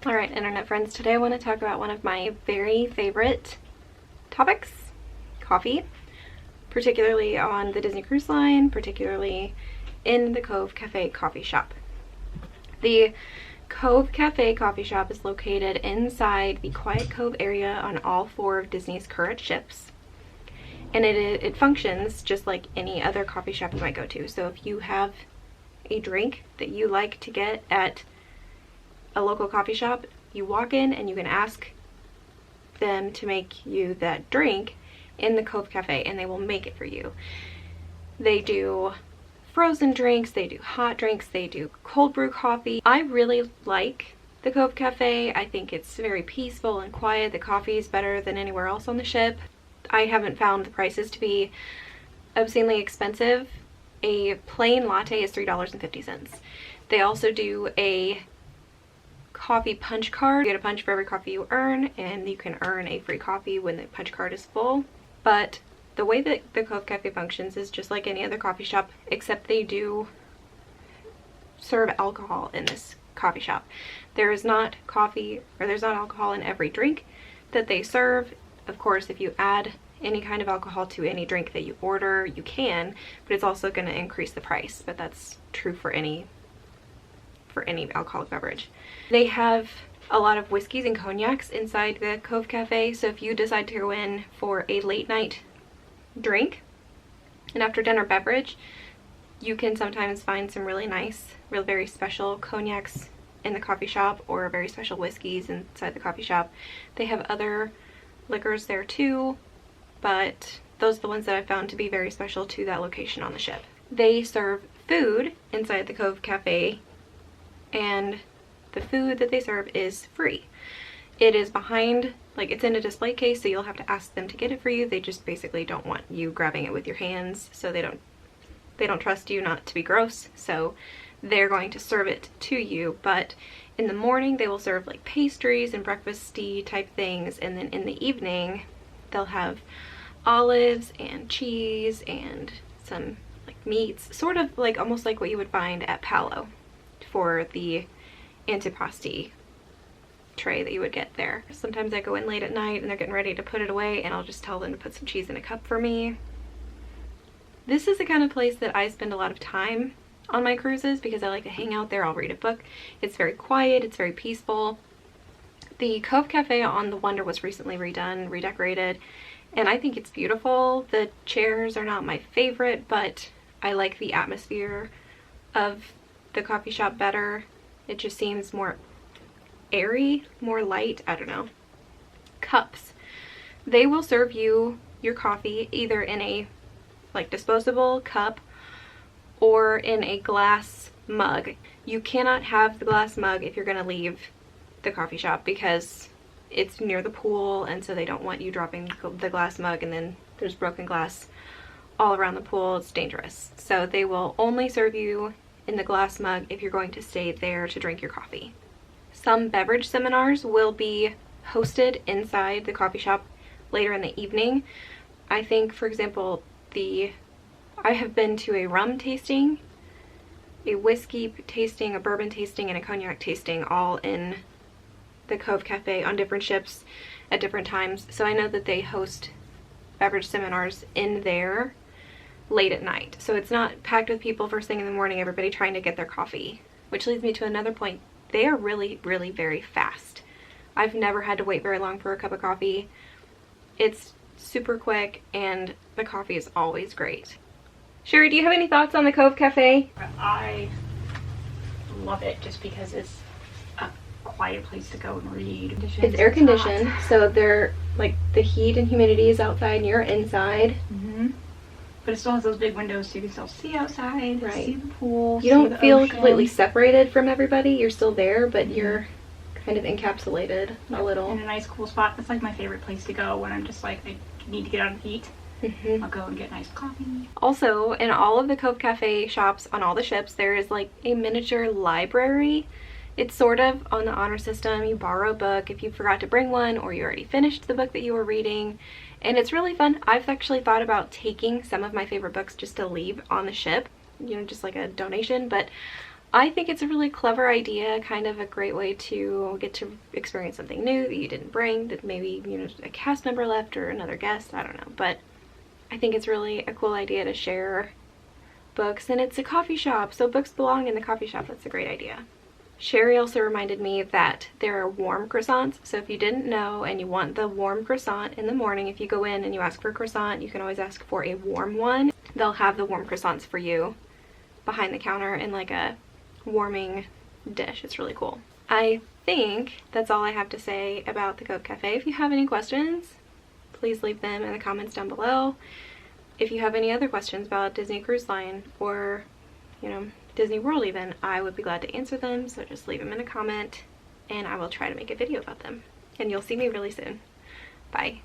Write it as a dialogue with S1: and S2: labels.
S1: Alright, internet friends, today I want to talk about one of my very favorite topics, coffee, particularly on the Disney Cruise Line, particularly in the Cove Cafe coffee shop. The Cove Cafe coffee shop is located inside the Quiet Cove area on all 4 of Disney's current ships. And it functions just like any other coffee shop you might go to. So if you have a drink that you like to get at a local coffee shop, you walk in and you can ask them to make you that drink in the Cove Cafe and they will make it for you. They do frozen drinks, they do hot drinks, they do cold brew coffee. I really like the Cove Cafe. I think it's very peaceful and quiet. The coffee is better than anywhere else on the ship. I haven't found the prices to be obscenely expensive. A plain latte is $3.50. They also do a coffee punch card. You get a punch for every coffee you earn, and you can earn a free coffee when the punch card is full. But the way that the Cove Cafe functions is just like any other coffee shop, except they do serve alcohol in this coffee shop. There is not coffee, or there's not alcohol in every drink that they serve. Of course, if you add any kind of alcohol to any drink that you order, you can, but it's also going to increase the price. But that's true for any alcoholic beverage. They have a lot of whiskeys and cognacs inside the Cove Cafe, so if you decide to go in for a late night drink, an after dinner beverage, you can sometimes find some really nice, very special cognacs in the coffee shop, or very special whiskeys inside the coffee shop. They have other liquors there too, but those are the ones that I found to be very special to that location on the ship. They serve food inside the Cove Cafe, and the food that they serve is free. It is behind, like, it's in a display case, so you'll have to ask them to get it for you. They just basically don't want you grabbing it with your hands, so they don't trust you not to be gross, so they're going to serve it to you. But in the morning they will serve like pastries and breakfasty type things, and then in the evening they'll have olives and cheese and some like meats, sort of like almost like what you would find at Palo for the antipasti tray that you would get there. Sometimes I go in late at night and they're getting ready to put it away, and I'll just tell them to put some cheese in a cup for me. This is the kind of place that I spend a lot of time on my cruises because I like to hang out there. I'll read a book. It's very quiet, it's very peaceful. The Cove Cafe on the Wonder was recently redone, redecorated, and I think it's beautiful. The chairs are not my favorite, but I like the atmosphere of the coffee shop better. It just seems more airy, more light, I don't know. Cups. They will serve you your coffee either in a like disposable cup or in a glass mug. You cannot have the glass mug if you're going to leave the coffee shop because it's near the pool, and so they don't want you dropping the glass mug and then there's broken glass all around the pool. It's dangerous. So they will only serve you in the glass mug if you're going to stay there to drink your coffee. Some beverage seminars will be hosted inside the coffee shop later in the evening. I think, for example, I have been to a rum tasting, a whiskey tasting, a bourbon tasting, and a cognac tasting, all in the Cove Cafe on different ships at different times. So I know that they host beverage seminars in there late at night. So it's not packed with people first thing in the morning, everybody trying to get their coffee. Which leads me to another point. They are really, really very fast. I've never had to wait very long for a cup of coffee. It's super quick and the coffee is always great. Sherry, do you have any thoughts on the Cove Cafe?
S2: I love it just because it's a quiet place to go and read.
S1: It's air conditioned, so they're like the heat and humidity is outside and you're inside.
S2: But it still has those big windows so you can still see outside,
S1: right.
S2: See the pool,
S1: you don't feel
S2: ocean.
S1: Completely separated from everybody. You're still there, but you're kind of encapsulated a little.
S2: In a nice cool spot. That's like my favorite place to go when I'm just like, I need to get out of the heat. I'll go and get nice coffee.
S1: Also, in all of the Cove Cafe shops on all the ships, there is like a miniature library. It's sort of on the honor system. You borrow a book if you forgot to bring one or you already finished the book that you were reading. And it's really fun. I've actually thought about taking some of my favorite books just to leave on the ship, you know, just like a donation, but I think it's a really clever idea, kind of a great way to get to experience something new that you didn't bring, that maybe, you know, a cast member left or another guest, I don't know. But I think it's really a cool idea to share books, and it's a coffee shop, so books belong in the coffee shop. That's a great idea. Sherry also reminded me that there are warm croissants, so if you didn't know and you want the warm croissant in the morning, if you go in and you ask for a croissant, you can always ask for a warm one. They'll have the warm croissants for you behind the counter in like a warming dish. It's really cool. I think that's all I have to say about the Cove Cafe. If you have any questions, please leave them in the comments down below. If you have any other questions about Disney Cruise Line or, you know, Disney World even, I would be glad to answer them, so just leave them in a comment and I will try to make a video about them. And you'll see me really soon. Bye.